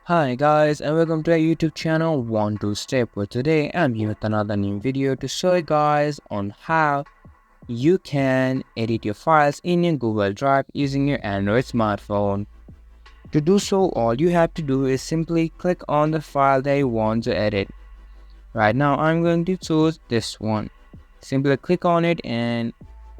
Hi guys, and welcome to our YouTube channel 1-2 Step, where today I'm here with another new video to show you guys on how you can edit your files in your Google Drive using your Android smartphone. To do so, all you have to do is simply click on the file that you want to edit. Right now I'm going to choose this one. Simply click on it,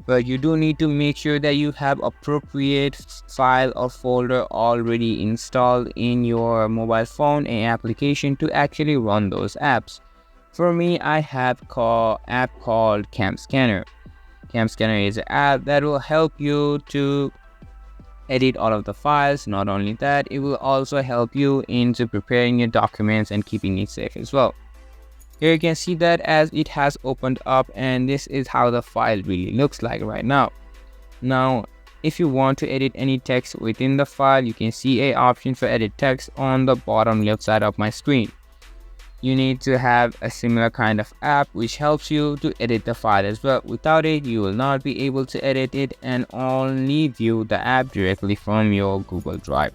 but you do need to make sure that you have appropriate file or folder already installed in your mobile phone and application to actually run those apps. For me, I have app called Cam Scanner. Cam Scanner is an app that will help you to edit all of the files. Not only that, it will also help you into preparing your documents and keeping it safe as well. Here you can see that as it has opened up, and this is how the file really looks like right now. Now, if you want to edit any text within the file, you can see a option for edit text on the bottom left side of my screen. You need to have a similar kind of app which helps you to edit the file as well. Without it, you will not be able to edit it and only view the app directly from your Google Drive.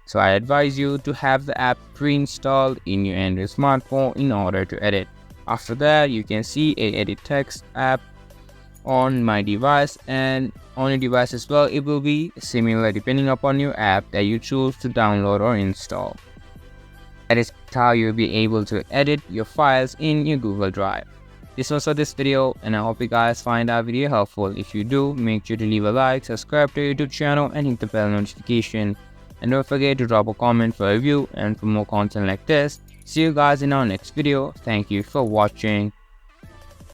So I advise you to have the app pre-installed in your Android smartphone in order to edit. After that, you can see a edit text app on my device, and on your device as well it will be similar depending upon your app that you choose to download or install. That is how you'll be able to edit your files in your Google Drive. This was for this video, and I hope you guys find our video helpful. If you do, make sure to leave a like, subscribe to our YouTube channel and hit the bell notification. And don't forget to drop a comment for a review and for more content like this. See you guys in our next video. Thank you for watching.